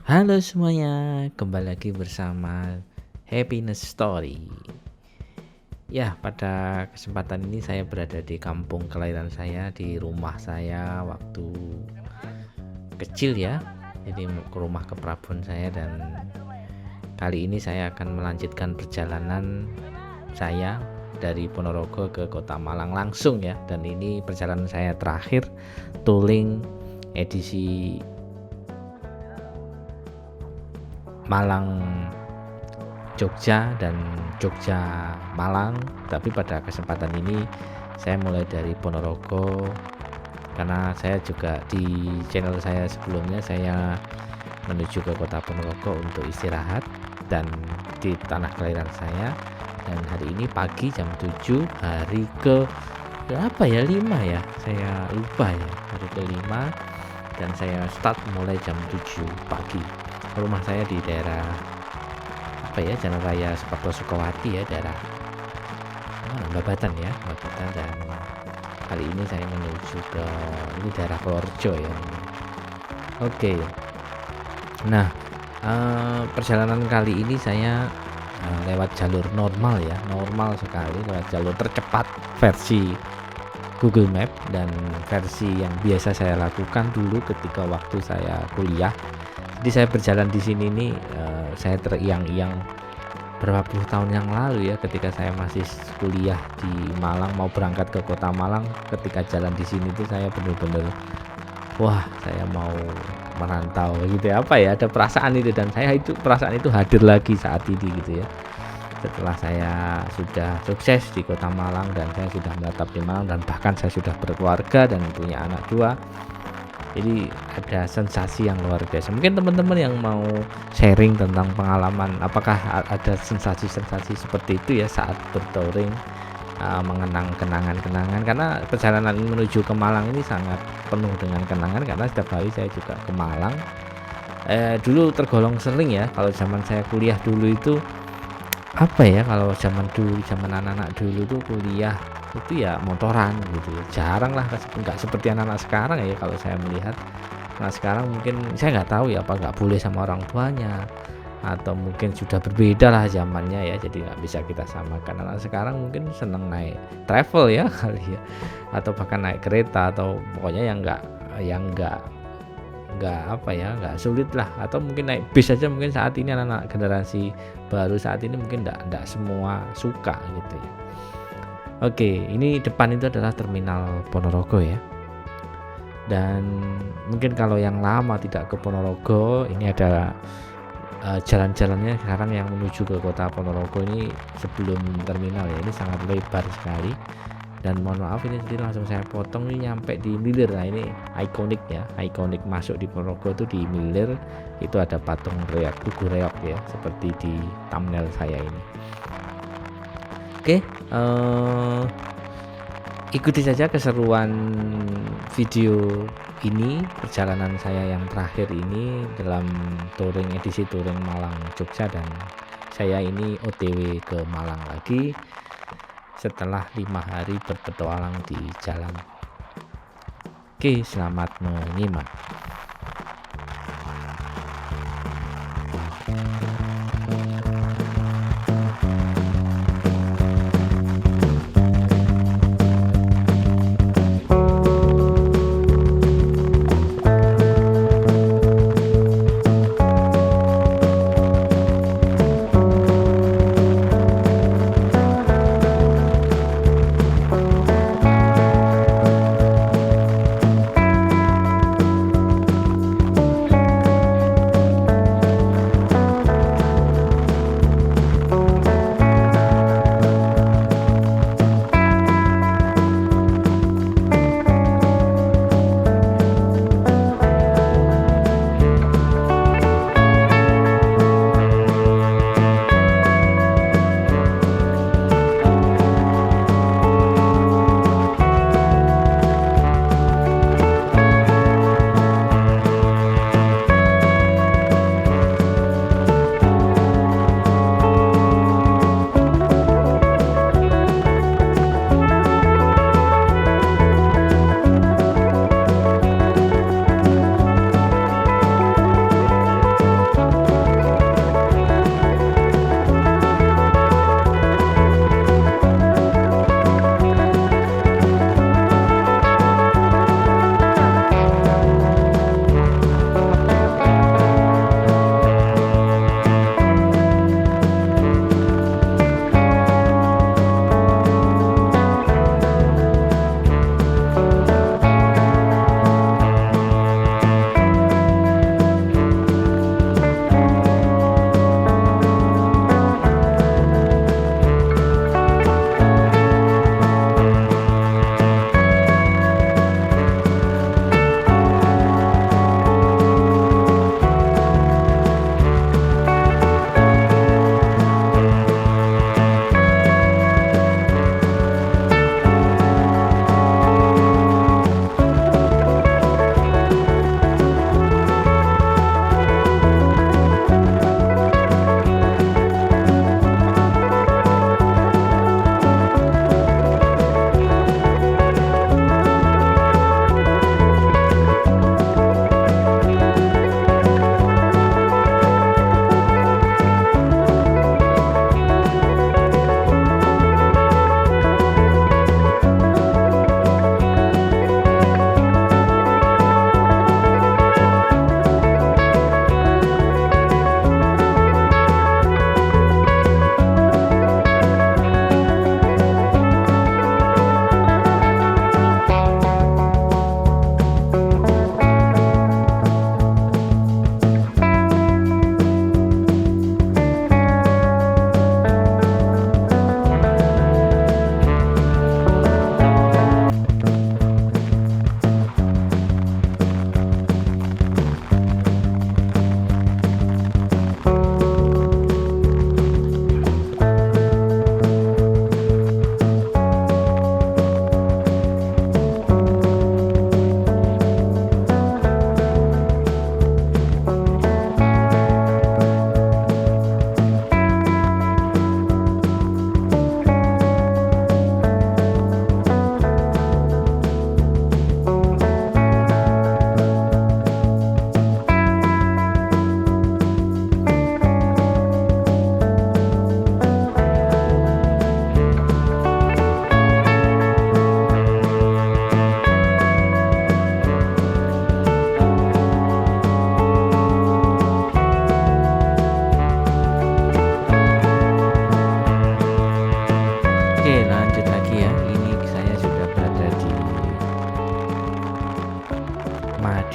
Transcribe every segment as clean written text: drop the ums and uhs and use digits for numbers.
Halo semuanya, kembali lagi bersama Happiness Story. Ya, pada kesempatan ini saya berada di kampung kelahiran saya, di rumah saya waktu kecil ya. Jadi ke rumah keprabon saya, dan kali ini saya akan melanjutkan perjalanan saya dari Ponorogo ke Kota Malang langsung ya. Dan ini perjalanan saya terakhir touring edisi Malang Jogja dan Jogja Malang. Tapi pada kesempatan ini saya mulai dari Ponorogo, karena saya juga di channel saya sebelumnya saya menuju ke kota Ponorogo untuk istirahat dan di tanah kelahiran saya. Dan hari ini pagi jam 7, hari ke berapa ya, 5 ya, saya lupa ya, hari ke-5, dan saya start mulai jam 7 pagi. Rumah saya di daerah Jalan Raya Sepakbola Sukawati ya, daerah Babatan ya, Babatan. Dan kali ini saya menuju ke ini daerah Purworejo ya. Oke. Nah, perjalanan kali ini saya lewat jalur normal ya, normal sekali, lewat jalur tercepat versi Google Map dan versi yang biasa saya lakukan dulu ketika waktu saya kuliah. Jadi saya berjalan di sini nih, saya teriang-iang berapa puluh tahun yang lalu ya, ketika saya masih kuliah di Malang, mau berangkat ke kota Malang. Ketika jalan di sini tuh saya bener-bener, wah, saya mau merantau gitu ya, ada perasaan itu, dan perasaan itu hadir lagi saat ini gitu ya. Setelah saya sudah sukses di kota Malang dan saya sudah menetap di Malang, dan bahkan saya sudah berkeluarga dan punya anak 2. Jadi ada sensasi yang luar biasa. Mungkin teman-teman yang mau sharing tentang pengalaman, apakah ada sensasi-sensasi seperti itu ya saat bertouring, mengenang kenangan-kenangan. Karena perjalanan menuju ke Malang ini sangat penuh dengan kenangan, karena setiap kali saya juga ke Malang. Dulu tergolong sering ya, kalau zaman saya kuliah dulu itu, kalau zaman dulu, zaman anak-anak dulu tuh kuliah itu ya motoran gitu ya. Jarang lah, nggak seperti anak-anak sekarang ya kalau saya melihat. Nah sekarang mungkin saya nggak tahu ya, apa nggak boleh sama orang tuanya, atau mungkin sudah berbeda lah zamannya ya, jadi nggak bisa kita samakan. Anak sekarang mungkin seneng naik travel ya kali ya, atau bahkan naik kereta, atau pokoknya yang nggak sulit lah, atau mungkin naik bis aja. Mungkin saat ini anak-anak generasi baru saat ini mungkin nggak semua suka gitu ya. Oke, ini depan itu adalah terminal Ponorogo ya. Dan mungkin kalau yang lama tidak ke Ponorogo, ini ada jalan-jalannya sekarang yang menuju ke kota Ponorogo ini sebelum terminal ya. Ini sangat lebar sekali. Dan mohon maaf, ini nanti langsung saya potong, ini nyampe di Milir. Nah ini ikonik ya, ikonik masuk di Ponorogo itu di Milir. Itu ada patung Tugu Reog ya, seperti di thumbnail saya ini. Oke, ikuti saja keseruan video ini, perjalanan saya yang terakhir ini dalam edisi touring Malang Jogja. Dan saya ini OTW ke Malang lagi setelah 5 hari berpetualang di jalan. Oke, selamat menyimak.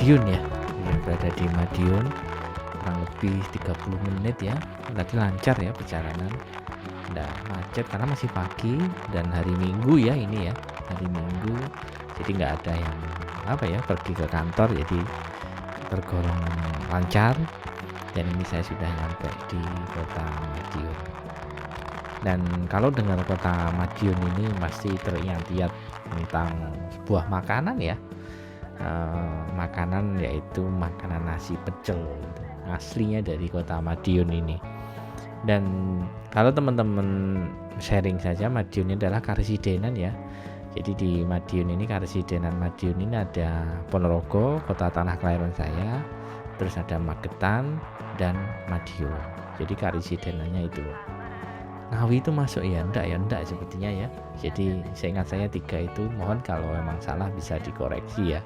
Madiun ya. Berada di Madiun kurang lebih 30 menit ya. Tadi lancar ya perjalanan, nggak macet karena masih pagi dan hari Minggu ya ini ya, hari Minggu, jadi nggak ada yang pergi ke kantor, jadi tergolong lancar. Dan ini saya sudah nyampe di kota Madiun. Dan kalau dengar kota Madiun ini pasti teringat-ingat tentang sebuah makanan ya, makanan yaitu makanan nasi pecel, aslinya dari kota Madiun ini. Dan kalau teman-teman sharing saja, Madiun ini adalah karesidenan ya. Jadi di Madiun ini, karesidenan Madiun ini ada Ponorogo, kota tanah kelahiran saya, terus ada Magetan dan Madiun. Jadi karesidenannya itu. Ngawi itu masuk ya? Enggak sepertinya ya. Jadi seingat saya 3 itu, mohon kalau memang salah bisa dikoreksi ya.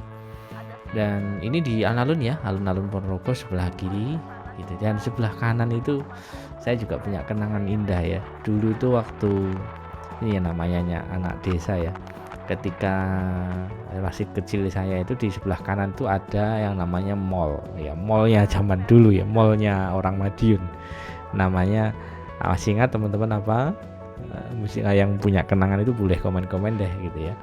Dan ini di alun-alun ya, alun-alun Ponorogo sebelah kiri gitu. Dan sebelah kanan itu saya juga punya kenangan indah ya. Dulu itu waktu ini ya, namanya anak desa ya, ketika masih kecil saya itu di sebelah kanan tuh ada yang namanya mall ya, mallnya zaman dulu ya, mallnya orang Madiun, namanya masih ingat teman-teman apa? Yang punya kenangan itu boleh komen-komen deh gitu ya,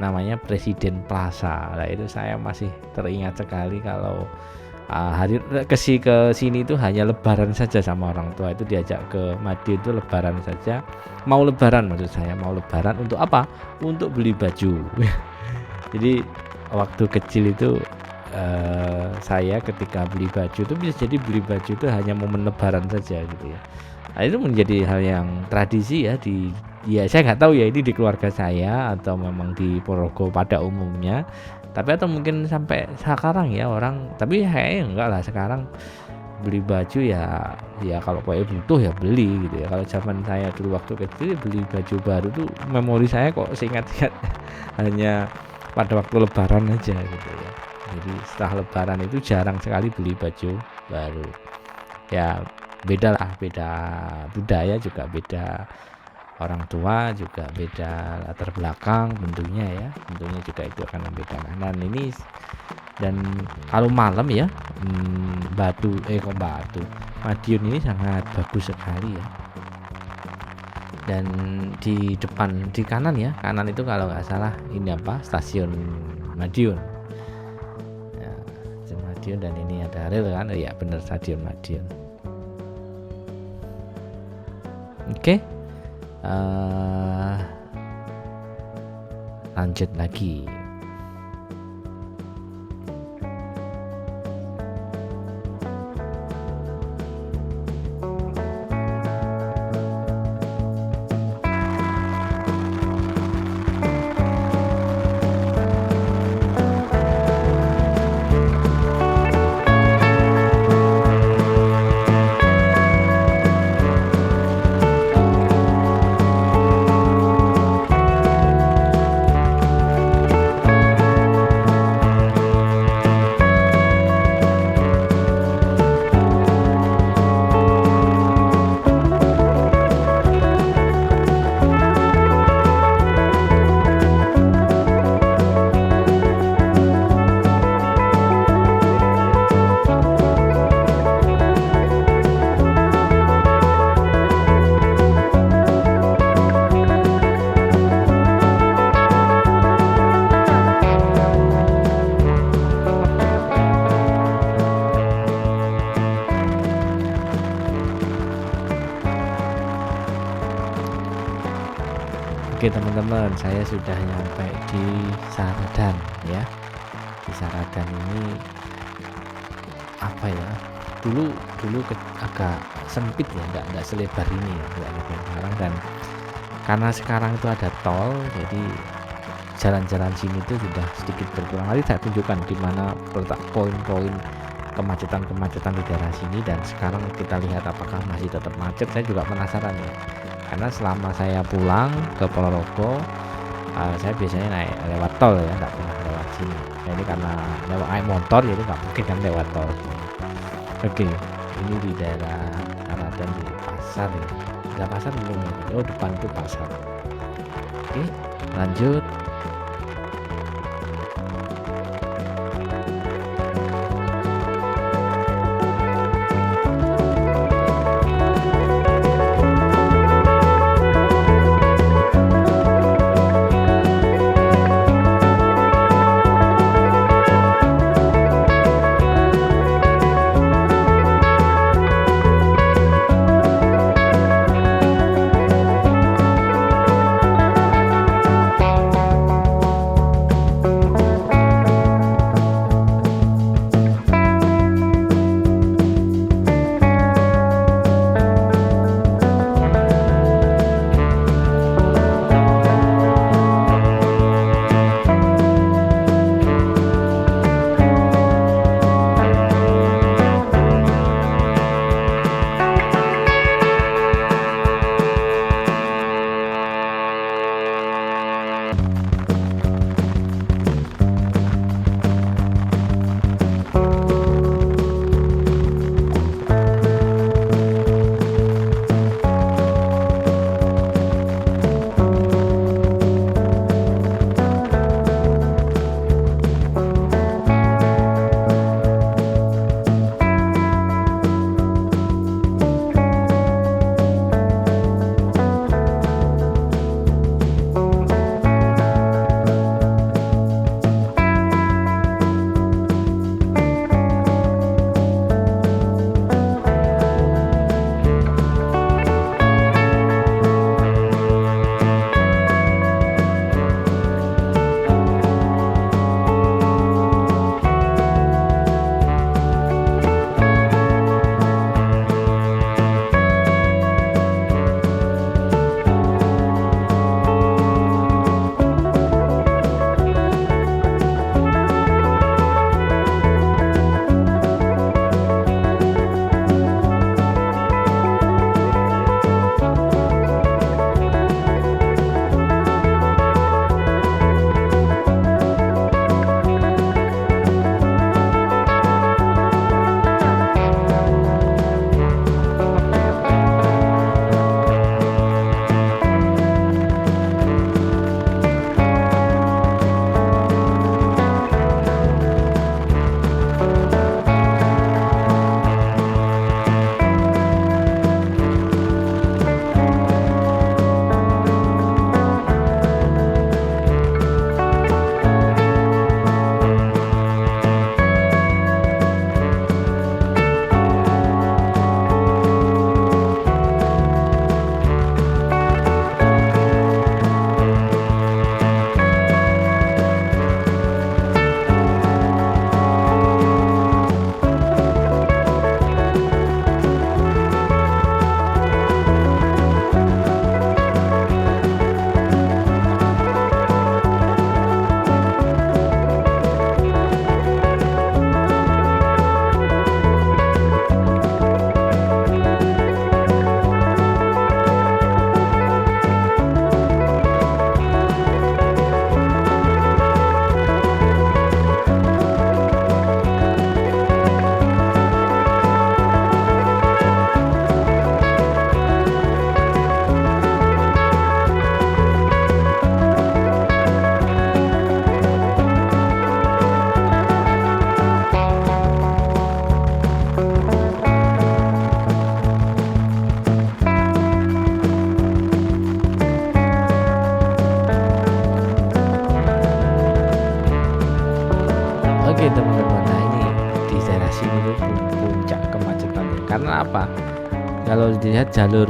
namanya Presiden Plaza. Nah itu saya masih teringat sekali kalau hari ke sini itu hanya lebaran saja sama orang tua, itu diajak ke Madiun itu lebaran saja, mau lebaran maksud saya, mau lebaran untuk apa? Untuk beli baju. Jadi waktu kecil itu saya ketika beli baju itu bisa jadi beli baju itu hanya momen lebaran saja gitu ya. Nah, itu menjadi hal yang tradisi ya saya nggak tahu ya ini di keluarga saya atau memang di Ponorogo pada umumnya, tapi atau mungkin sampai sekarang ya orang, tapi kayaknya enggak lah, sekarang beli baju ya kalau kayak butuh ya beli gitu ya. Kalau zaman saya dulu waktu kecil beli baju baru tuh memori saya kok seingat-ingat hanya pada waktu lebaran aja gitu ya. Jadi setelah lebaran itu jarang sekali beli baju baru ya. Beda budaya juga beda, orang tua juga beda latar belakang tentunya juga itu akan membedakan. Dan ini, dan kalau malam ya Madiun ini sangat bagus sekali ya. Dan di depan, di kanan itu kalau nggak salah ini stasiun Madiun ya, stasiun Madiun, dan ini ada rel kan, ya benar, stasiun Madiun. Oke, lanjut lagi. Oke teman-teman, saya sudah nyampe di Saradan ya. Di Saradan ini apa ya? Dulu agak sempit ya, nggak selebar ini ya, nggak lebar sekarang. Dan karena sekarang itu ada tol, jadi jalan-jalan sini itu sudah sedikit berkurang. Nanti saya tunjukkan di mana letak poin-poin kemacetan di daerah sini, dan sekarang kita lihat apakah masih tetap macet. Saya juga penasaran ya, karena selama saya pulang ke Ponorogo saya biasanya naik lewat tol ya, nggak pernah lewat sini. Nah, ini karena lewat motor jadi nggak mungkin kan lewat tol. Oke, ini di daerah Saradan, di pasar ya. Ada pasar belum? Oh, depan itu pasar. Oke, lanjut. Karena apa? Kalau dilihat jalur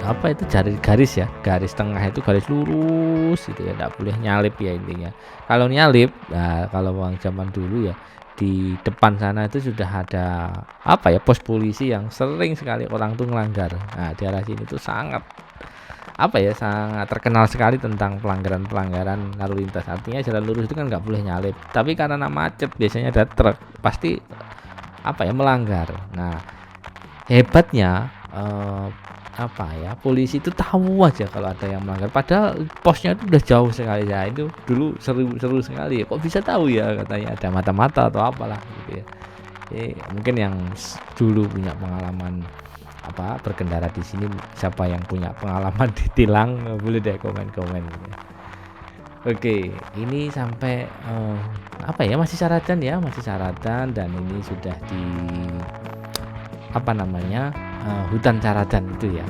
apa itu garis ya, garis tengah itu garis lurus gitu ya, nggak boleh nyalip ya intinya. Kalau nyalip, nah kalau orang zaman dulu ya di depan sana itu sudah ada apa ya, pos polisi yang sering sekali orang tuh ngelanggar. Nah di arah sini tuh sangat apa ya, sangat terkenal sekali tentang pelanggaran-pelanggaran lalu lintas. Artinya jalan lurus itu kan nggak boleh nyalip, tapi karena macet biasanya ada truk pasti apa ya melanggar. Nah hebatnya apa ya, polisi itu tahu aja kalau ada yang melanggar padahal posnya itu udah jauh sekali ya. Itu dulu seru sekali ya, kok bisa tahu ya, katanya ada mata-mata atau apalah gitu ya. Mungkin yang dulu punya pengalaman apa berkendara di sini, siapa yang punya pengalaman ditilang boleh deh komen-komen gitu ya. Oke, ini sampai apa ya, masih syaratan ya, masih syaratan, dan ini sudah di apa namanya, hutan syaratan itu ya.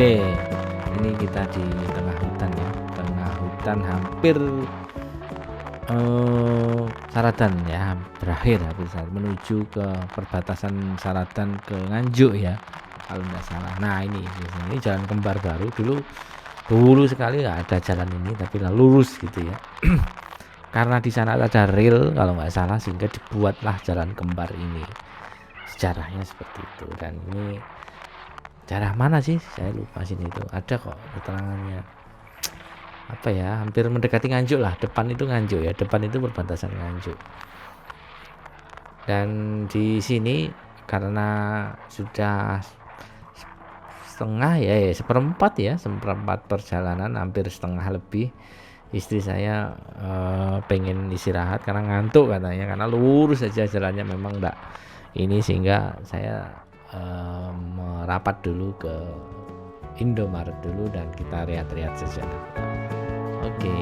Oke, ini kita di tengah hutan ya, tengah hutan hampir Saradan ya, berakhir habis menuju ke perbatasan Saradan ke Nganjuk ya, kalau nggak salah. Nah ini di sini jalan kembar baru, dulu sekali nggak ada jalan ini, tapi lah lurus gitu ya. Karena di sana ada rel kalau nggak salah, sehingga dibuatlah jalan kembar ini. Sejarahnya seperti itu. Dan ini daerah mana sih? Saya lupa sini itu. Ada kok keterangannya. apa ya, hampir mendekati Nganjuk lah, depan itu Nganjuk ya, depan itu perbatasan Nganjuk. Dan di sini karena sudah setengah ya, seperempat perjalanan, hampir setengah lebih. Istri saya pengen istirahat karena ngantuk katanya, karena lurus saja jalannya memang enggak ini, sehingga saya merapat dulu ke Indomaret dulu dan kita lihat-lihat sejenak. Oke.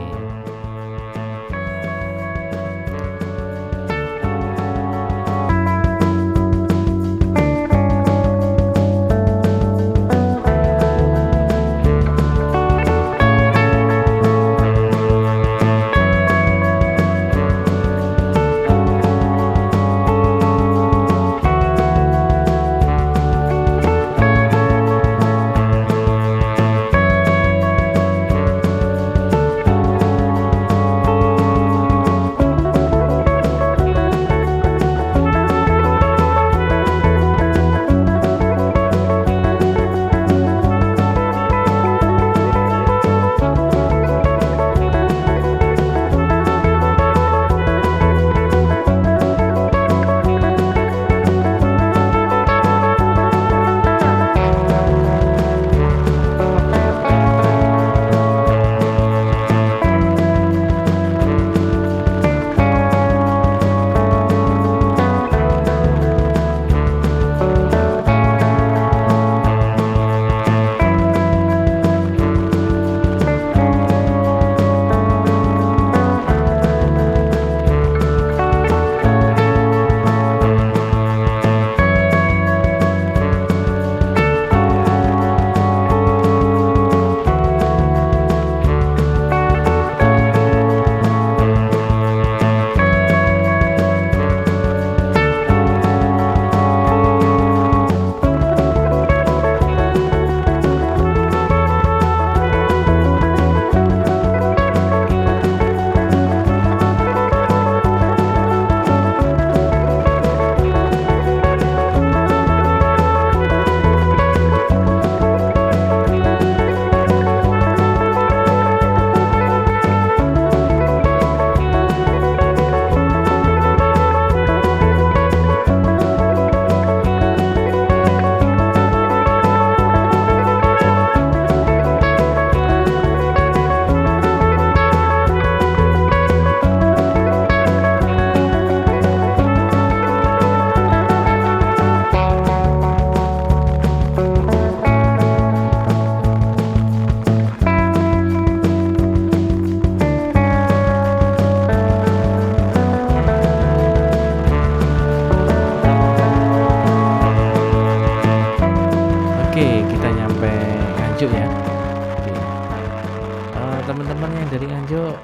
teman-teman yang dari Nganjuk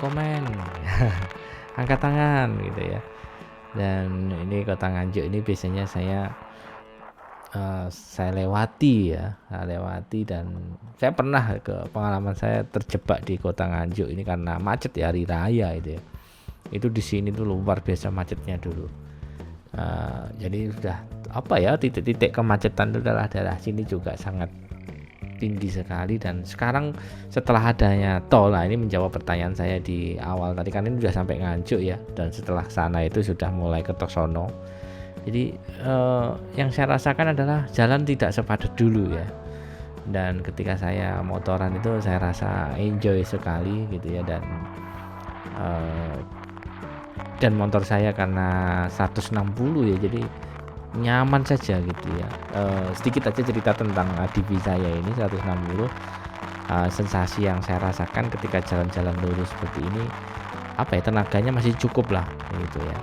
komen angkat tangan gitu ya. Dan ini kota Nganjuk ini biasanya saya lewati ya, dan saya pernah pengalaman saya terjebak di kota Nganjuk ini karena macet ya, hari raya itu ya. Itu di sini tuh luar biasa macetnya dulu. Jadi sudah titik-titik kemacetan itu adalah daerah sini juga sangat tinggi sekali. Dan sekarang setelah adanya tol, ini menjawab pertanyaan saya di awal tadi, kan ini sudah sampai Nganjuk ya, dan setelah sana itu sudah mulai ke Tosono. Jadi yang saya rasakan adalah jalan tidak sepadat dulu ya. Dan ketika saya motoran itu saya rasa enjoy sekali gitu ya. Dan motor saya karena 160 ya, jadi nyaman saja gitu ya. Sedikit aja cerita tentang DV saya ini 160. Sensasi yang saya rasakan ketika jalan-jalan lurus seperti ini, tenaganya masih cukup lah gitu ya.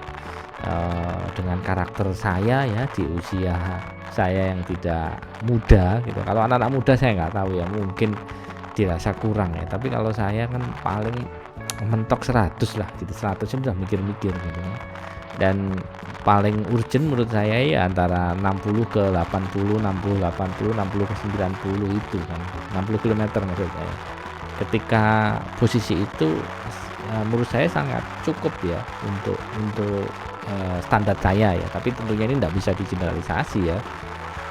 Dengan karakter saya ya, di usia saya yang tidak muda gitu. Kalau anak-anak muda saya nggak tahu ya, mungkin dirasa kurang ya. Tapi kalau saya kan paling mentok 100 lah gitu, 100 sudah mikir-mikir gitu ya. Dan paling urgent menurut saya ya antara 60 ke 80, 60 80, 60 ke 90 itu kan, 60 km maksud saya. Ketika posisi itu menurut saya sangat cukup ya untuk standar saya ya. Tapi tentunya ini tidak bisa digeneralisasi ya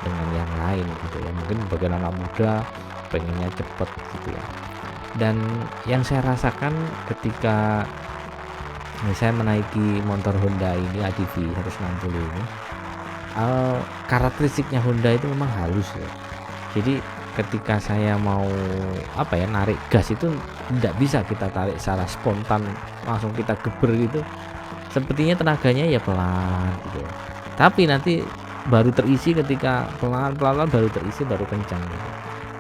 dengan yang lain gitu ya. Mungkin bagian anak muda pengennya cepet gitu ya. Dan yang saya rasakan ketika saya menaiki motor Honda ini ADV 160 ini, karakteristiknya Honda itu memang halus ya. Jadi ketika saya mau narik gas itu tidak bisa kita tarik secara spontan langsung kita geber gitu, sepertinya tenaganya ya pelan gitu, tapi nanti baru terisi ketika pelan-pelan baru terisi baru kencang gitu.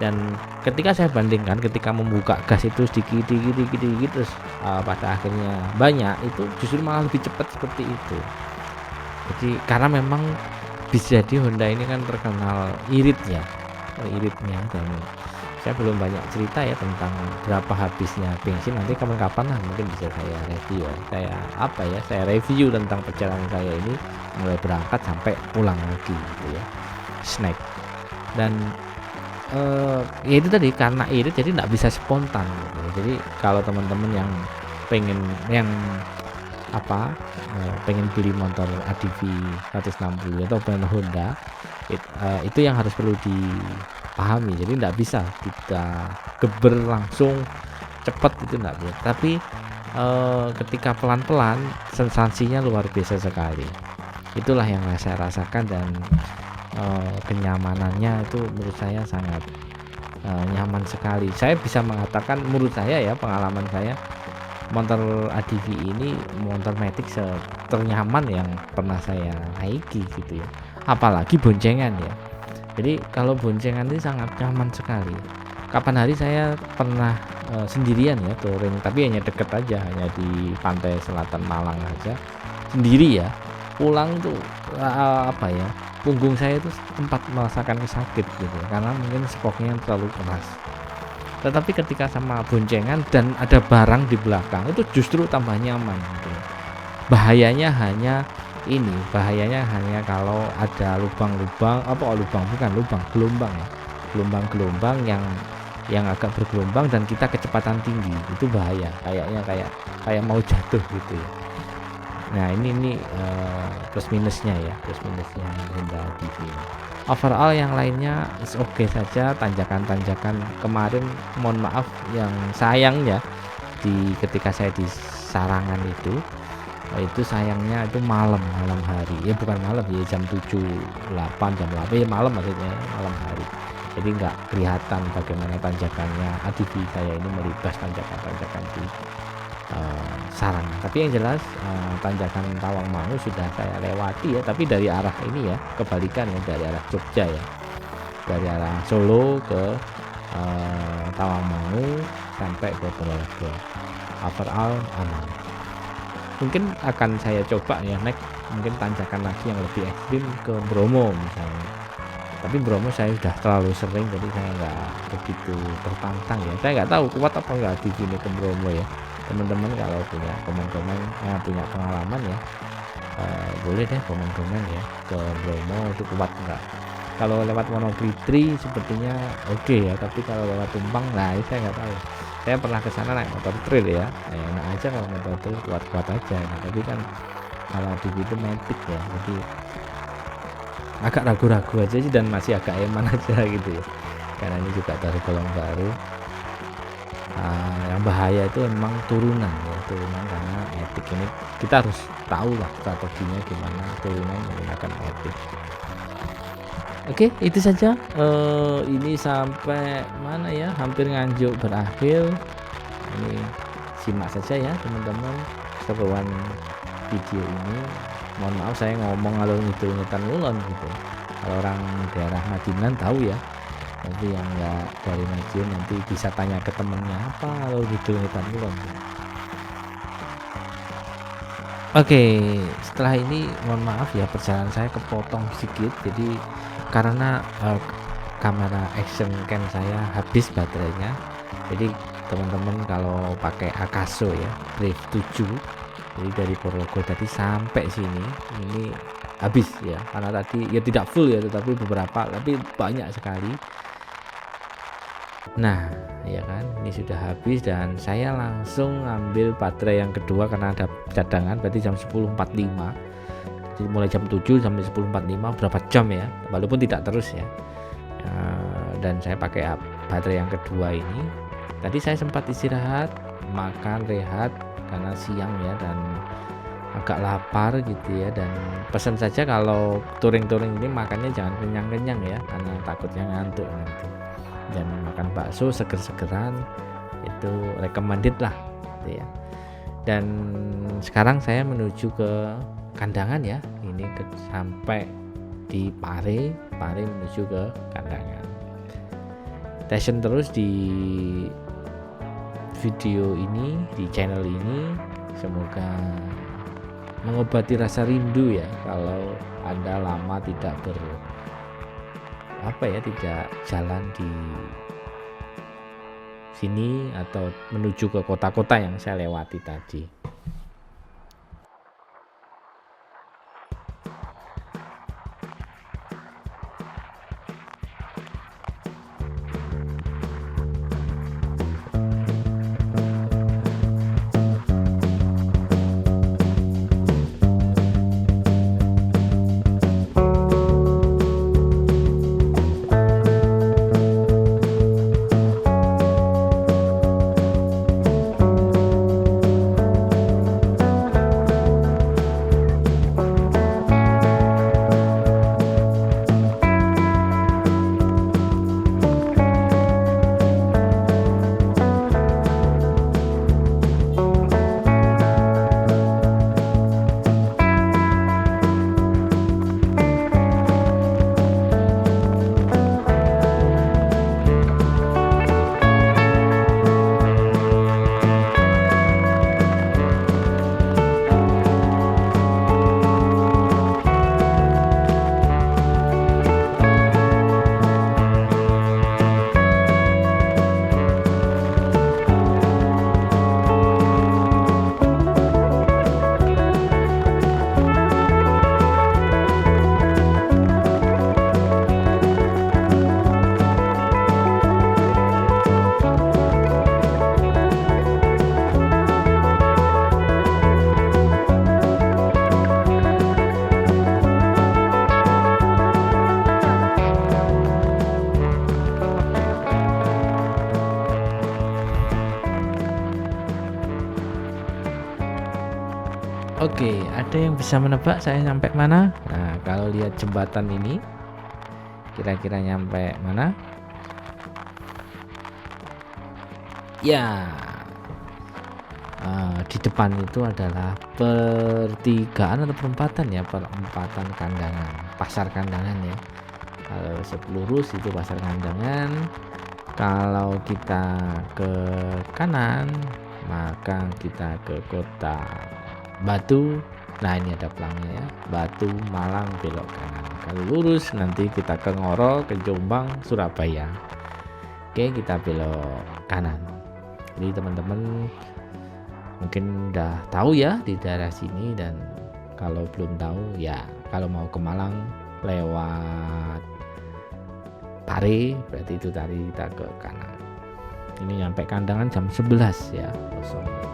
Dan ketika saya bandingkan ketika membuka gas itu sedikit terus pada akhirnya banyak, itu justru malah lebih cepat seperti itu. Jadi karena memang bisa jadi Honda ini kan terkenal iritnya, dan saya belum banyak cerita ya tentang berapa habisnya bensin. Nanti kapan-kapan lah mungkin bisa saya review ya. Saya review tentang perjalanan saya ini mulai berangkat sampai pulang lagi gitu ya, snack. Dan ya itu tadi, karena irit jadi nggak bisa spontan gitu. Jadi kalau teman-teman yang pengen pengen beli motor ADV 160 atau motor Honda, itu yang harus perlu dipahami. Jadi nggak bisa kita geber langsung cepat, itu nggak bisa. Tapi ketika pelan-pelan sensasinya luar biasa sekali. Itulah yang saya rasakan, dan kenyamanannya itu menurut saya sangat nyaman sekali. Saya bisa mengatakan menurut saya ya, pengalaman saya, motor ADV ini motor matic ternyaman yang pernah saya naiki gitu ya. Apalagi boncengan ya. Jadi kalau boncengan ini sangat nyaman sekali. Kapan hari saya pernah sendirian ya touring, tapi hanya deket aja, hanya di pantai selatan Malang aja, sendiri ya. Pulang tuh punggung saya itu tempat merasakan sakit gitu, karena mungkin spoknya terlalu keras. Tetapi ketika sama boncengan dan ada barang di belakang, itu justru tambah nyaman gitu. Bahayanya hanya kalau ada gelombang yang agak bergelombang dan kita kecepatan tinggi, itu bahaya, kayaknya kayak mau jatuh gitu ya. Nah ini plus minusnya Honda ADV. Overall yang lainnya oke saja. Tanjakan-tanjakan kemarin, mohon maaf, yang sayangnya ketika saya di Sarangan itu sayangnya itu malam hari ya, bukan malam ya, jam 8 ya, malam maksudnya, malam hari. Jadi nggak kelihatan bagaimana tanjakannya ADV saya ini melibas tanjakan-tanjakan di Sarangan. Tapi yang jelas tanjakan Tawangmangu sudah saya lewati ya, tapi dari arah ini ya, kebalikan ya, dari arah Jogja ya, dari arah Solo ke Tawangmangu sampai ke Ponorogo. Overall aman. Mungkin akan saya coba ya mungkin tanjakan lagi yang lebih ekstrim ke Bromo misalnya. Tapi Bromo saya sudah terlalu sering, jadi saya nggak begitu tertantang ya. Saya nggak tahu kuat apa nggak di sini ke Bromo ya. Teman-teman kalau punya komen-komen yang punya pengalaman ya, boleh deh komen-komen ya, ke Bromo itu kuat enggak. Kalau lewat Wonogiri sepertinya oke ya, tapi kalau lewat Tumpang, nah saya nggak tahu. Saya pernah ke sana naik motor trail ya, enak aja kalau motor trail, kuat-kuat aja. Nah, tapi kan kalau di itu matic ya, jadi agak ragu-ragu aja sih, dan masih agak eman aja gitu ya, karena ini juga dari golong baru. Yang bahaya itu memang turunan karena matic ini kita harus tahu lah strateginya gimana turunan menggunakan matic. Oke, itu saja. Ini sampai mana ya, hampir Nganjuk berakhir. Ini simak saja ya teman-teman seruan video ini. Mohon maaf saya ngomong alur ngidul-ngetan ngulon gitu. Kalau orang daerah Madiun tahu ya, tapi yang nggak dari Madiun nanti bisa tanya ke temennya apa alur ngidul-ngetan ngulon. Oke, setelah ini mohon maaf ya, perjalanan saya kepotong sedikit, jadi karena kamera action cam saya habis baterainya. Jadi teman-teman kalau pakai Akaso ya, Brave 7, jadi dari Purworejo tadi sampai sini ini habis ya, karena tadi ya tidak full ya, tetapi beberapa, tapi banyak sekali. Nah ya kan, ini sudah habis dan saya langsung ambil baterai yang kedua karena ada cadangan, berarti jam 10.45. Jadi mulai jam 7 sampai 10.45 berapa jam ya, walaupun tidak terus ya. Dan saya pakai baterai yang kedua ini Tadi saya sempat istirahat, makan, rehat karena siang ya, dan agak lapar gitu ya, dan pesan saja kalau touring-touring ini makannya jangan kenyang-kenyang ya, karena takutnya ngantuk nanti. Dan makan bakso seger-segeran itu recommended lah gitu ya. Dan sekarang saya menuju ke kandangan ya, ini sampai di Pare menuju ke kandangan. Station terus di video ini, di channel ini, semoga mengobati rasa rindu ya, kalau Anda lama tidak tidak jalan di sini atau menuju ke kota-kota yang saya lewati tadi. Oke, ada yang bisa menebak saya sampai mana? Nah, kalau lihat jembatan ini, kira-kira nyampe mana? Ya, di depan itu adalah pertigaan atau perempatan ya, perempatan kandangan, pasar kandangan ya. Kalau lurus itu pasar kandangan. Kalau kita ke kanan, maka kita ke kota Batu. Nah, ini ada pelangnya ya, Batu, Malang, belok kanan. Kalau lurus nanti kita ke Ngoro, ke Jombang, Surabaya. Oke, kita belok kanan. Jadi teman-teman mungkin udah tahu ya di daerah sini, dan kalau belum tahu ya, kalau mau ke Malang lewat Pare, berarti itu tadi kita ke kanan. Ini nyampe kandangan jam 11 ya, 05.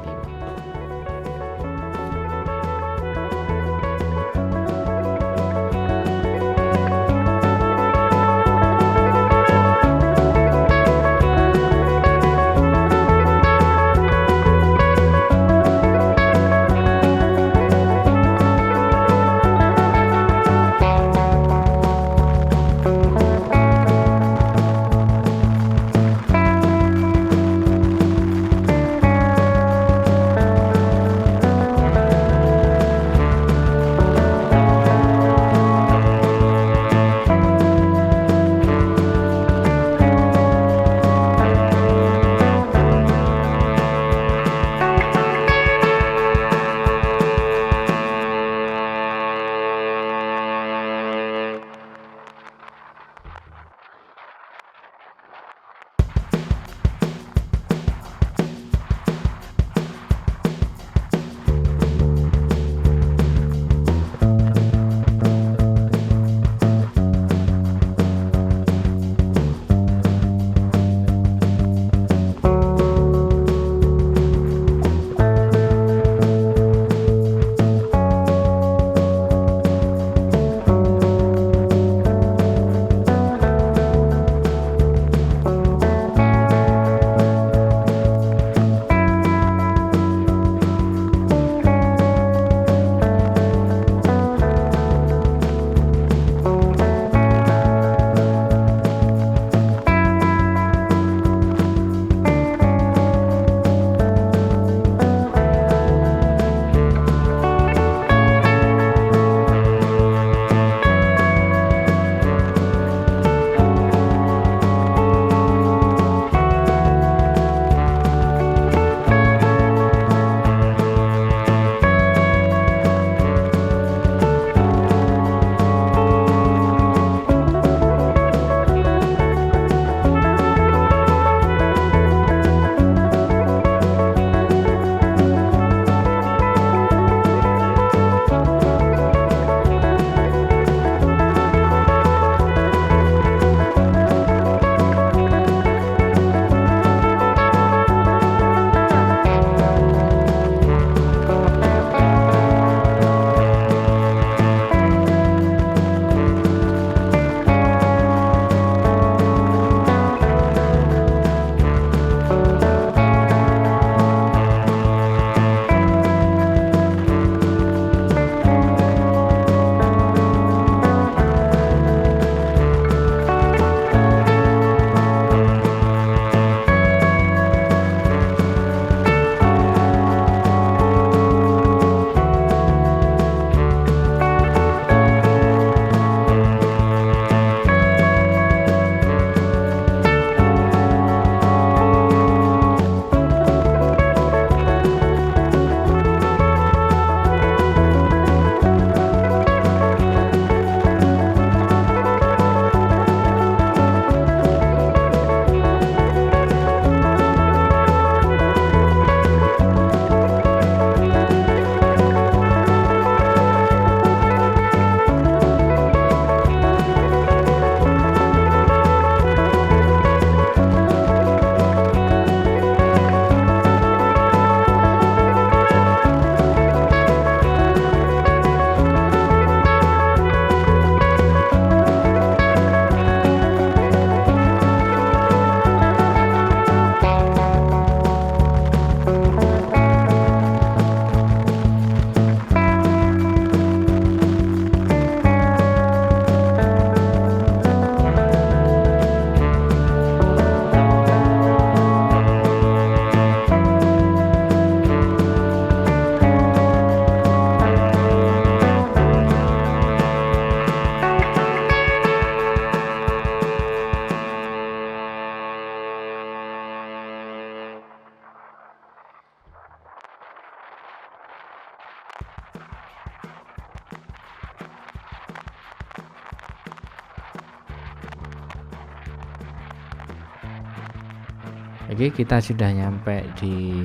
Oke, kita sudah nyampe di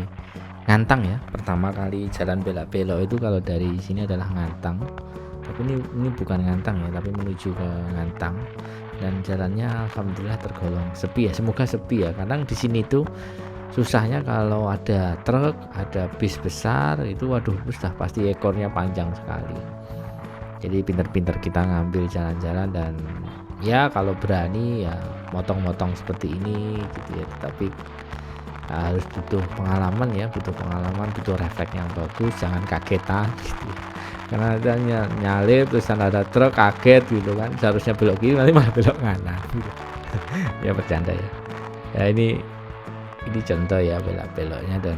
Ngantang ya. Pertama kali jalan belok-belok itu kalau dari sini adalah Ngantang. Tapi ini bukan Ngantang ya, tapi menuju ke Ngantang. Dan jalannya alhamdulillah tergolong sepi ya. Semoga sepi ya. Kadang di sini tuh susahnya kalau ada truk, ada bis besar itu waduh sudah pasti ekornya panjang sekali. Jadi pinter-pinter kita ngambil jalan-jalan dan ya kalau berani ya motong-motong seperti ini gitu ya. Tetapi harus butuh pengalaman ya, butuh refleks yang bagus, jangan kagetan gitu ya. Karena ada nyalip terus ada truk kaget gitu kan, seharusnya belok kiri nanti malah belok kanan gitu. Ya bercanda ya. Ya ini contoh ya belok-beloknya dan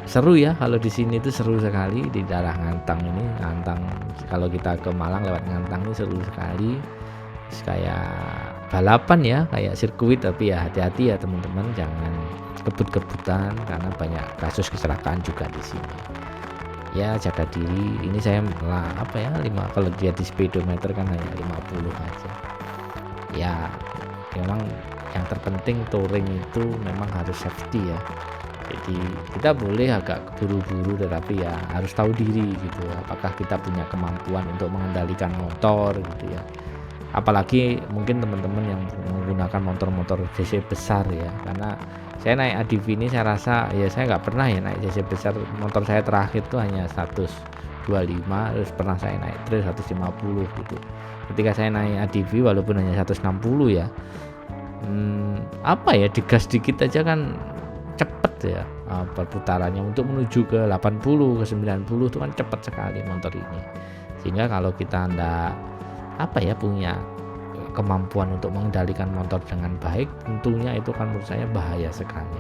seru ya kalau di sini itu seru sekali di daerah Ngantang ini. Ngantang kalau kita ke Malang lewat Ngantang ini seru sekali. Terus kayak balapan ya, kayak sirkuit, tapi ya hati-hati ya teman-teman, jangan kebut-kebutan karena banyak kasus kecelakaan juga di sini. Ya jaga diri. Ini saya kalau dia di speedometer kan hanya 50 aja. Ya memang yang terpenting touring itu memang harus safety ya. Jadi kita boleh agak buru-buru tetapi ya harus tahu diri gitu. Apakah kita punya kemampuan untuk mengendalikan motor gitu ya. Apalagi mungkin teman-teman yang menggunakan motor-motor cc besar ya. Karena saya naik ADV ini saya rasa ya saya nggak pernah ya naik cc besar. Motor saya terakhir tuh hanya 125, terus pernah saya naik trail 150 gitu. Ketika saya naik ADV walaupun hanya 160 ya, digas dikit aja kan cepet ya perputarannya. Untuk menuju ke 80 ke 90 itu kan cepet sekali motor ini. Sehingga kalau kita punya kemampuan untuk mengendalikan motor dengan baik, tentunya itu kan menurut saya bahaya sekali.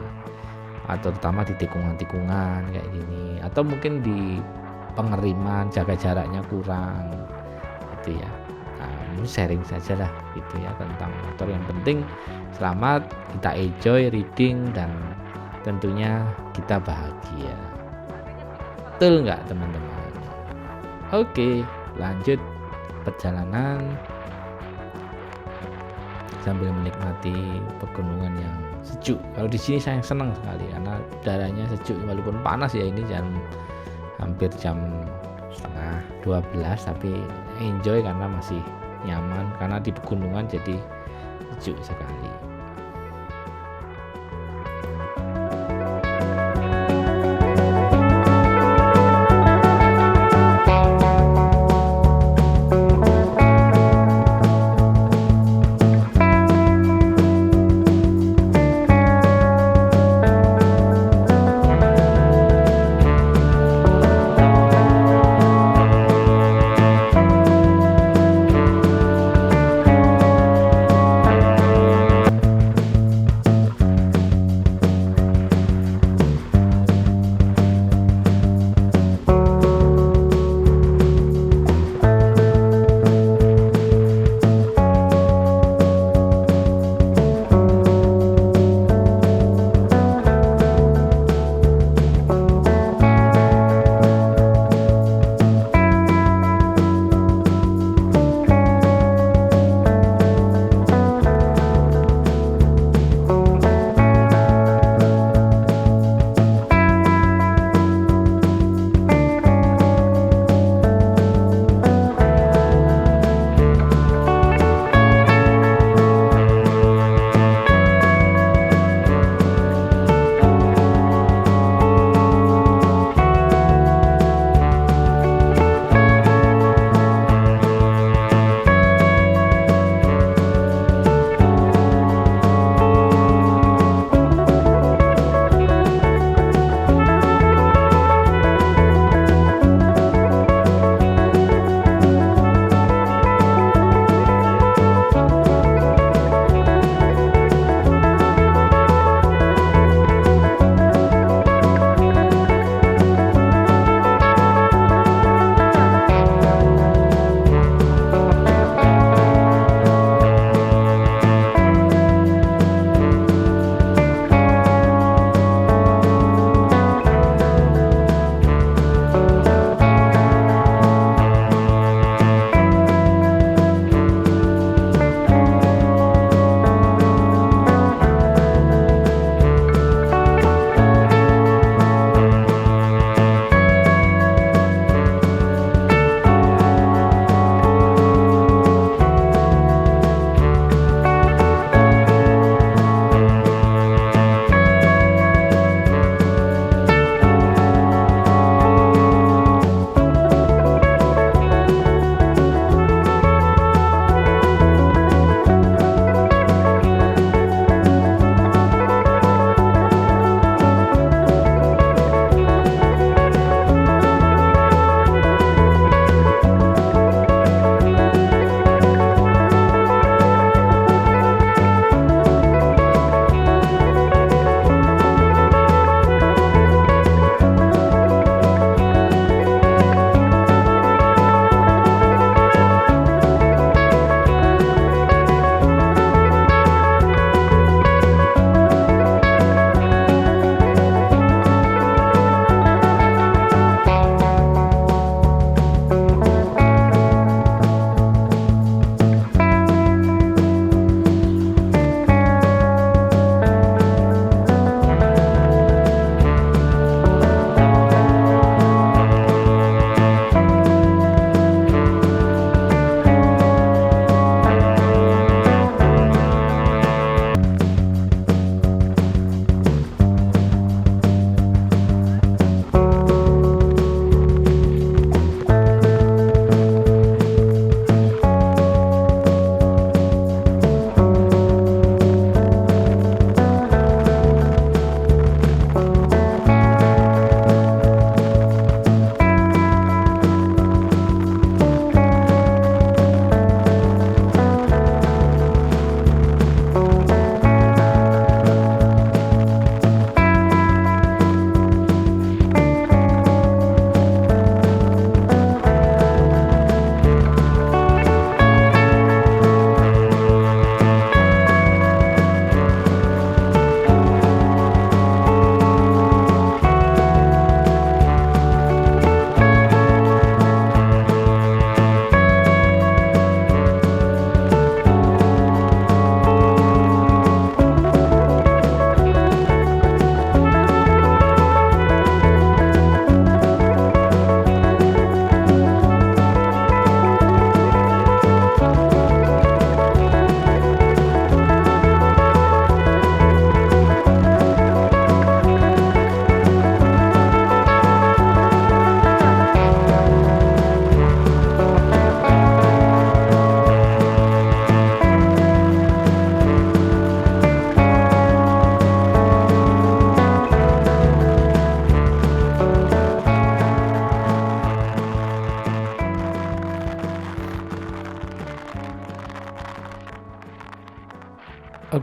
Atau terutama di tikungan-tikungan kayak gini, atau mungkin di pengeriman jaga jaraknya kurang gitu ya. Ini sharing saja lah gitu ya tentang motor. Yang penting selamat, kita enjoy riding dan tentunya kita bahagia. Betul nggak teman-teman? Oke, lanjut perjalanan sambil menikmati pegunungan yang sejuk. Kalau di sini saya senang sekali karena udaranya sejuk walaupun panas ya. Ini hampir jam setengah 12 tapi enjoy karena masih nyaman karena di pegunungan jadi sejuk sekali.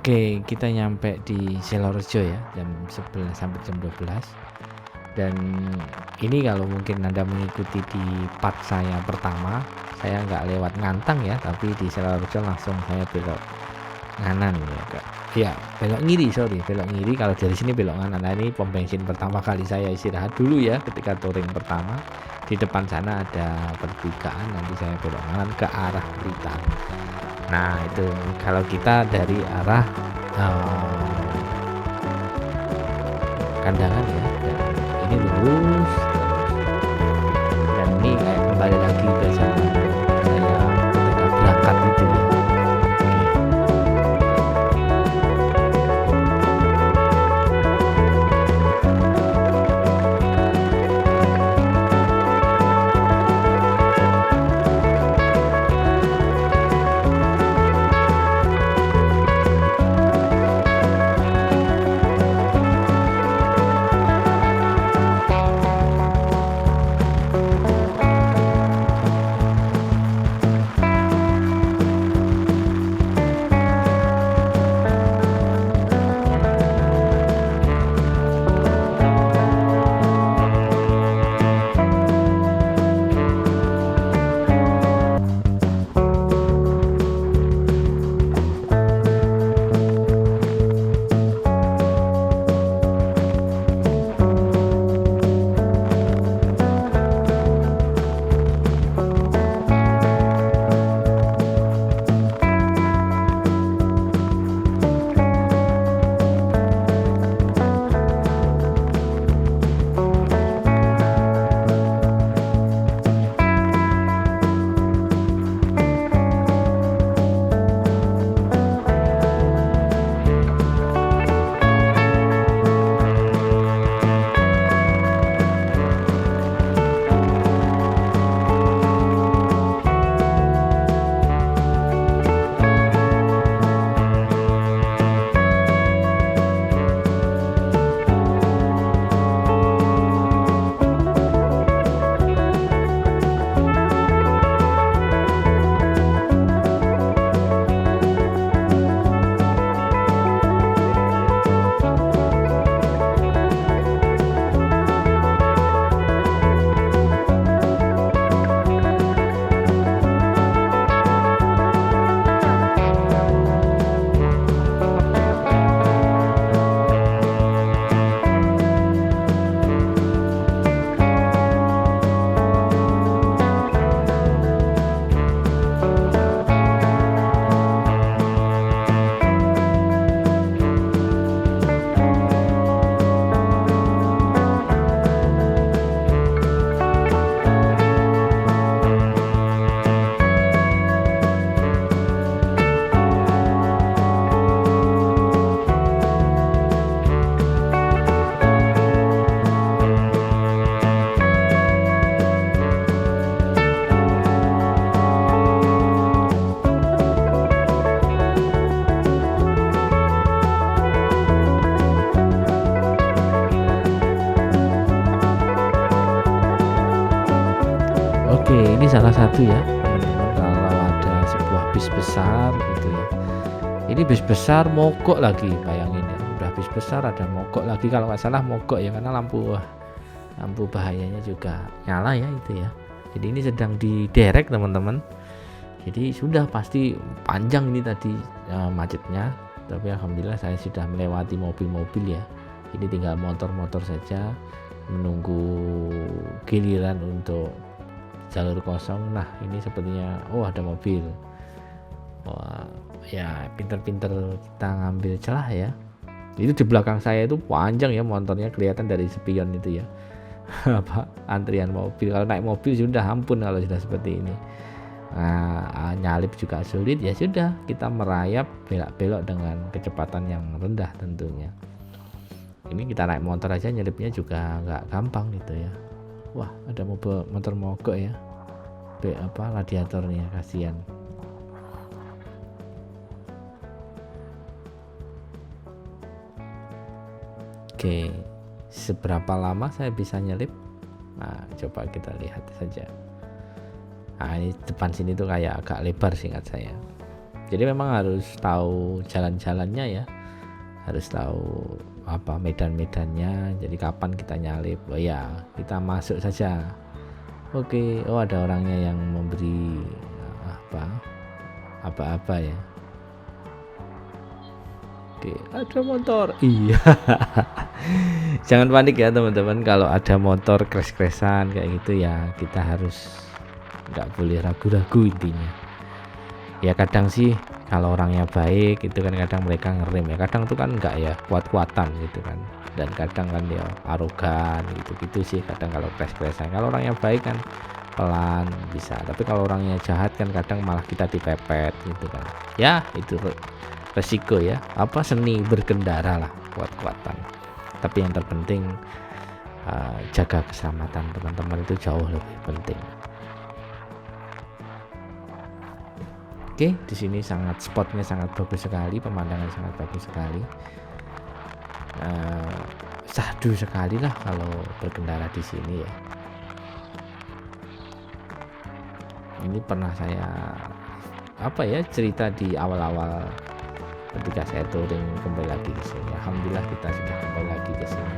Oke, kita nyampe di Silorejo ya, jam 11 sampai jam 12. Dan ini kalau mungkin Anda mengikuti di part saya pertama, saya nggak lewat Ngantang ya, tapi di Silorejo langsung saya belok kanan ya, Kak. Ya, belok ngiri, sorry, belok ngiri. Kalau dari sini belok kanan. Nah, ini pom bensin pertama kali saya istirahat dulu ya, ketika touring pertama. Di depan sana ada pertigaan, nanti saya belok kanan ke arah Blitar. Nah, itu kalau kita dari arah Kandangan ya, dan ini lurus terus. Dan ini kayak kembali lagi ke zaman saya ketika berangkat itu ya. Oke, ini salah satu ya teman-teman, kalau ada sebuah bis besar gitu ya. Ini bis besar mogok lagi, bayangin ya. Udah bis besar ada mogok lagi, kalau nggak salah mogok ya, karena lampu bahayanya juga nyala ya itu ya. Jadi ini sedang diderek teman-teman. Jadi sudah pasti panjang ini tadi macetnya. Tapi alhamdulillah saya sudah melewati mobil-mobil ya. Ini tinggal motor-motor saja menunggu giliran untuk jalur kosong. Nah ini sepertinya ada mobil. Wah ya, pinter-pinter kita ngambil celah ya. Itu di belakang saya itu panjang ya, motornya kelihatan dari spion itu ya. Apa antrian mobil. Kalau naik mobil sudah ampun kalau sudah seperti ini. Nah, nyalip juga sulit, ya sudah kita merayap belok-belok dengan kecepatan yang rendah tentunya. Ini kita naik motor aja nyelipnya juga nggak gampang gitu ya. Wah ada motor mogok ya, radiatornya kasihan. Oke, seberapa lama saya bisa nyelip? Nah coba kita lihat saja. Nah ini depan sini tuh kayak agak lebar seingat saya. Jadi memang harus tahu jalan-jalannya ya, harus tahu apa medan-medannya. Jadi kapan kita nyalip, oh ya kita masuk saja. Oke, oh ada orangnya yang memberi apa ya. Oke, ada motor. Iya. Jangan panik ya teman-teman, kalau ada motor crash-crashan kayak gitu ya kita harus nggak boleh ragu-ragu intinya. Ya kadang sih kalau orangnya baik itu kan kadang mereka ngerem ya, kadang tuh kan enggak ya, kuat-kuatan gitu kan, dan kadang kan ya arogan gitu-gitu sih kadang kalau crash-crashan. Kalau orangnya baik kan pelan bisa, tapi kalau orangnya jahat kan kadang malah kita dipepet gitu kan. Ya itu resiko ya, apa seni berkendara lah, kuat-kuatan. Tapi yang terpenting jaga keselamatan teman-teman, itu jauh lebih penting. Oke, di sini spotnya sangat bagus sekali, pemandangan sangat bagus sekali. Syahdu sekali lah kalau berkendara di sini ya. Ini pernah saya cerita di awal-awal ketika saya touring kembali lagi ke sini. Alhamdulillah kita sudah kembali lagi ke sini.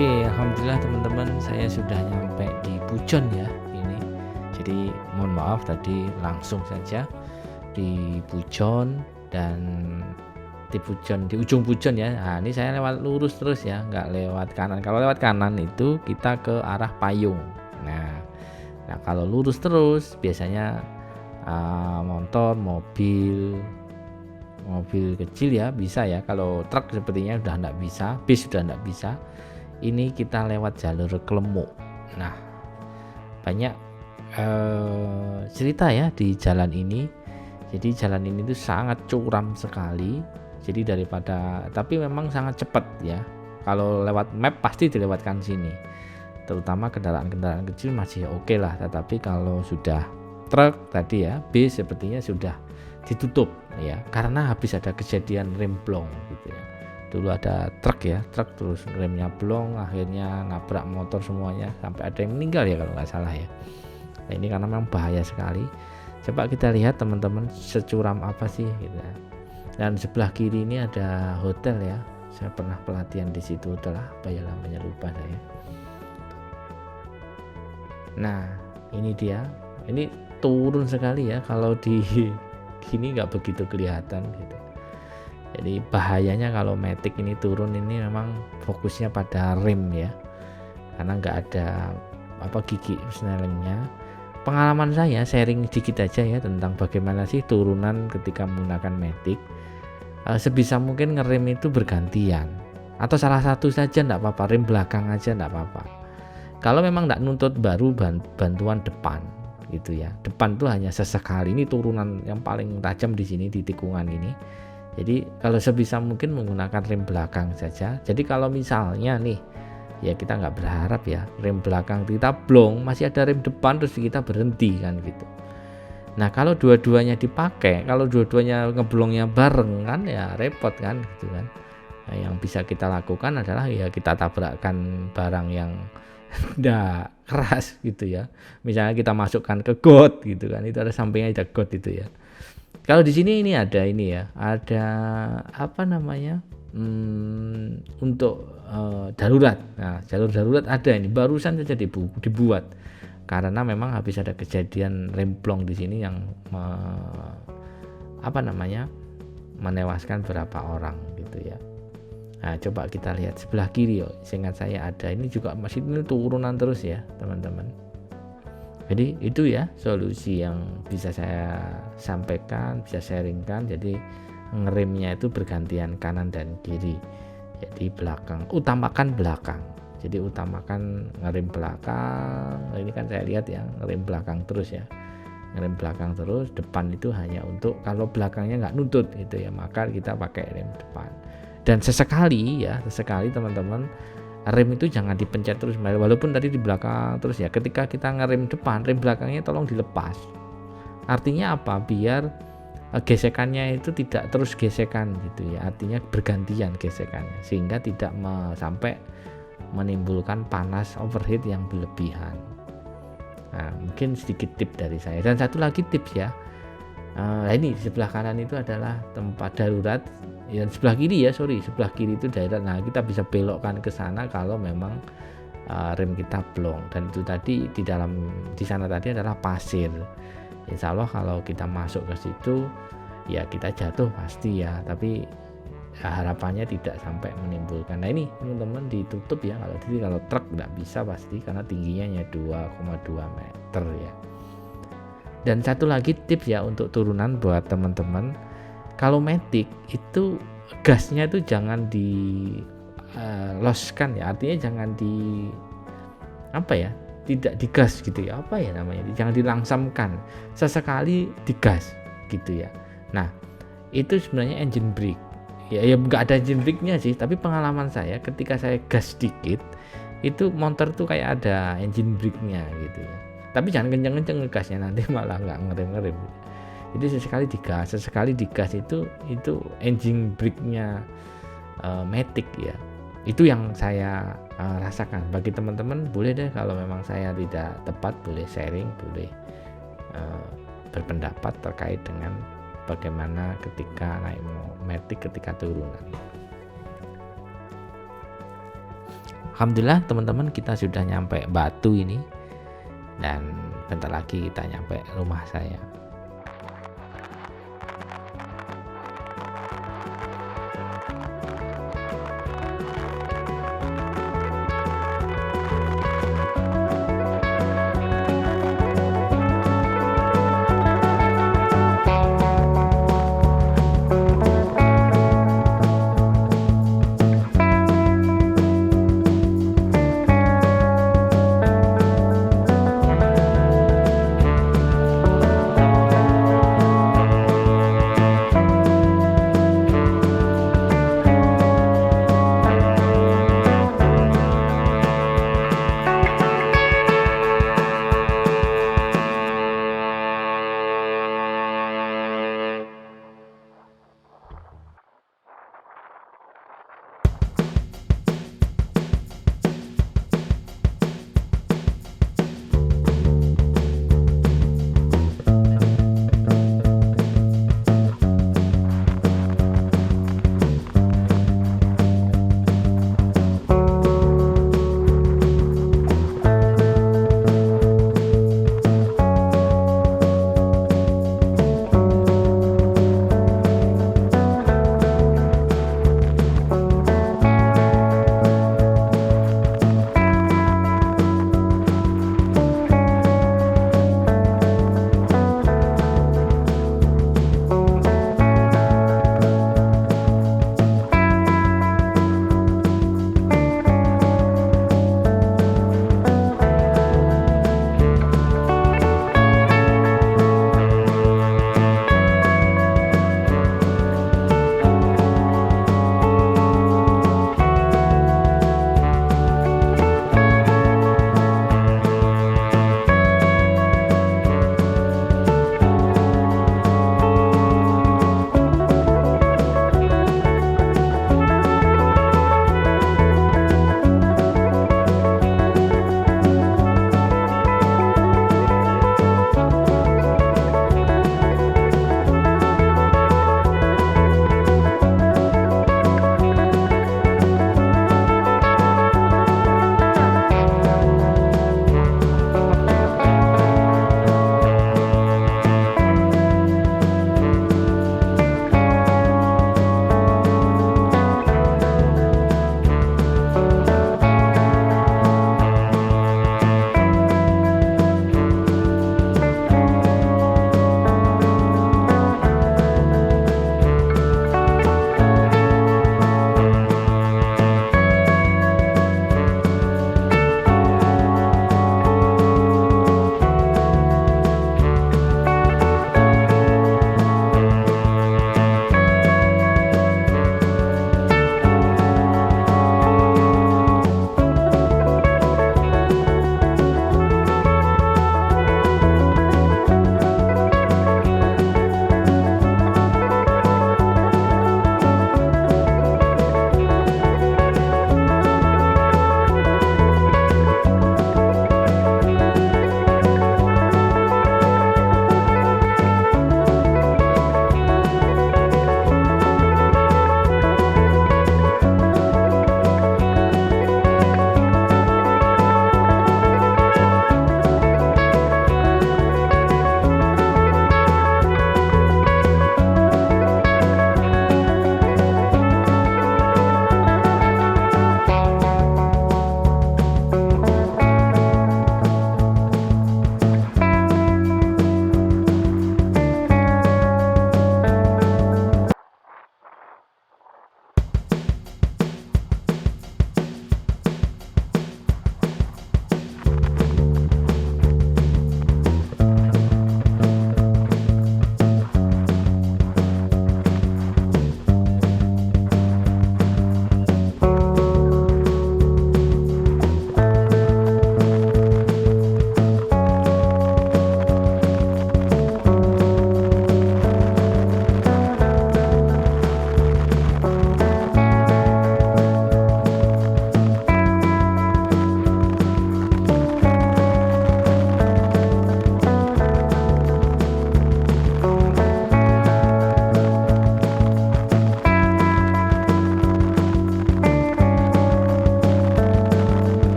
Oke, alhamdulillah teman-teman, saya sudah nyampe di Pujon ya ini. Jadi mohon maaf tadi langsung saja di Pujon, dan di ujung Pujon ya. Nah, ini saya lewat lurus terus ya, nggak lewat kanan. Kalau lewat kanan itu kita ke arah Payung. Nah kalau lurus terus biasanya motor, mobil kecil ya bisa ya. Kalau truk sepertinya udah nggak bisa, bis sudah nggak bisa. Ini kita lewat jalur Klemu. Nah banyak cerita ya di jalan ini. Jadi jalan ini tuh sangat curam sekali. Jadi tapi memang sangat cepat ya. Kalau lewat map pasti dilewatkan sini. terutama kendaraan-kendaraan kecil masih oke lah, tetapi kalau sudah truk tadi ya, bis sepertinya sudah ditutup ya, karena habis ada kejadian rem blong gitu ya. Dulu ada truk ya, truk terus remnya blong, akhirnya nabrak motor semuanya, sampai ada yang meninggal ya kalau nggak salah ya. Nah, ini karena memang bahaya sekali. Coba kita lihat teman-teman securam apa sih gitu ya. Dan sebelah kiri ini ada hotel ya, saya pernah pelatihan di situ, hotel apa ya namanya lupa saya. Nah ini dia, ini turun sekali ya, kalau di gini nggak begitu kelihatan gitu. Jadi bahayanya kalau Matic ini turun ini memang fokusnya pada rem ya, karena nggak ada gigi snellingnya. Pengalaman saya sharing dikit aja ya tentang bagaimana sih turunan ketika menggunakan Matic. Sebisa mungkin ngerem itu bergantian, atau salah satu saja enggak apa-apa, rem belakang aja enggak apa-apa. Kalau memang enggak nuntut baru bantuan depan gitu ya. Depan tuh hanya sesekali, ini turunan yang paling tajam di sini di tikungan ini. Jadi kalau sebisa mungkin menggunakan rem belakang saja. Jadi kalau misalnya nih ya, kita nggak berharap ya rem belakang kita blong, masih ada rem depan terus kita berhenti kan gitu. Nah kalau dua-duanya dipakai, kalau dua-duanya ngeblongnya bareng kan ya repot kan gitu kan. Nah, yang bisa kita lakukan adalah ya kita tabrakkan barang yang udah keras gitu ya. Misalnya kita masukkan ke got gitu kan, itu ada sampingnya ada got itu ya. Kalau di sini ini ada apa namanya untuk darurat. Nah jalur darurat ada ini barusan saja dibuat karena memang habis ada kejadian remblong di sini yang menewaskan beberapa orang gitu ya. Nah coba kita lihat sebelah kiri seingat saya ada, ini juga masih ini turunan terus ya teman-teman. Jadi itu ya solusi yang bisa saya sampaikan, bisa sharingkan. Jadi ngeremnya itu bergantian kanan dan kiri. Jadi utamakan belakang. Jadi utamakan ngerem belakang. Ini kan saya lihat ya ngerem belakang terus ya. Ngerem belakang terus, depan itu hanya untuk kalau belakangnya nggak nuntut gitu ya, maka kita pakai rem depan. Dan sesekali teman-teman, rem itu jangan dipencet terus, walaupun tadi di belakang terus ya, ketika kita ngerem depan, rem belakangnya tolong dilepas. Artinya apa? Biar gesekannya itu tidak terus gesekan gitu ya, artinya bergantian gesekannya sehingga tidak sampai menimbulkan panas overheat yang berlebihan. Nah mungkin sedikit tip dari saya. Dan satu lagi tips ya, ini di sebelah kanan itu adalah tempat darurat, dan sebelah kiri itu darurat. Nah kita bisa belokkan ke sana kalau memang rem kita blong, dan itu tadi di sana tadi adalah pasir. Insya Allah kalau kita masuk ke situ ya kita jatuh pasti ya, tapi harapannya tidak sampai menimbulkan. Nah ini teman-teman ditutup ya, kalau truk nggak bisa pasti karena tingginya hanya 2,2 meter ya. Dan satu lagi tips ya untuk turunan buat teman-teman, kalau Matic itu gasnya itu jangan di loskan ya, artinya jangan tidak digas gitu ya, jangan dilangsamkan, sesekali digas gitu ya. Nah itu sebenarnya engine brake ya nggak ada engine brake-nya sih, tapi pengalaman saya ketika saya gas sedikit itu motor tuh kayak ada engine brake-nya gitu ya. Tapi jangan kenceng-kenceng ngegasnya, nanti malah nggak ngerem. Jadi sesekali digas itu engine brake-nya Matic ya. Itu yang saya rasakan. Bagi teman-teman boleh deh, kalau memang saya tidak tepat boleh sharing, boleh berpendapat terkait dengan bagaimana ketika naik Matic ketika turunan. Alhamdulillah teman-teman, kita sudah nyampe Batu ini, dan bentar lagi kita nyampe rumah saya.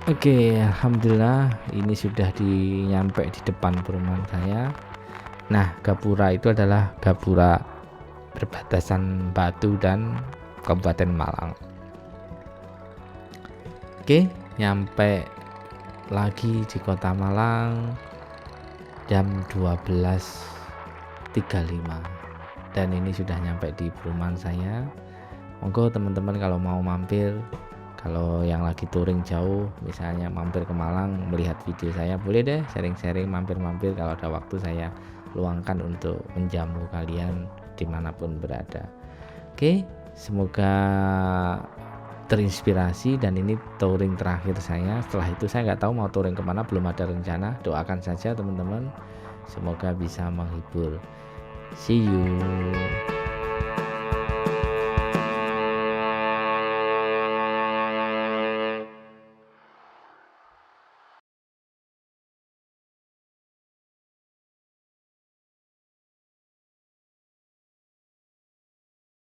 Oke, alhamdulillah ini sudah nyampe di depan perumahan saya. Nah, Gapura itu adalah gapura perbatasan Batu dan Kabupaten Malang. Oke, nyampe lagi di Kota Malang jam 12.35 dan ini sudah nyampe di perumahan saya. Monggo teman-teman kalau mau mampir, kalau yang lagi touring jauh misalnya mampir ke Malang melihat video saya, boleh deh sharing-sharing, mampir-mampir kalau ada waktu saya luangkan untuk menjamu kalian dimanapun berada. Oke, semoga terinspirasi dan ini touring terakhir saya. Setelah itu saya nggak tahu mau touring kemana, belum ada rencana. Doakan saja teman-teman, semoga bisa menghibur. See you.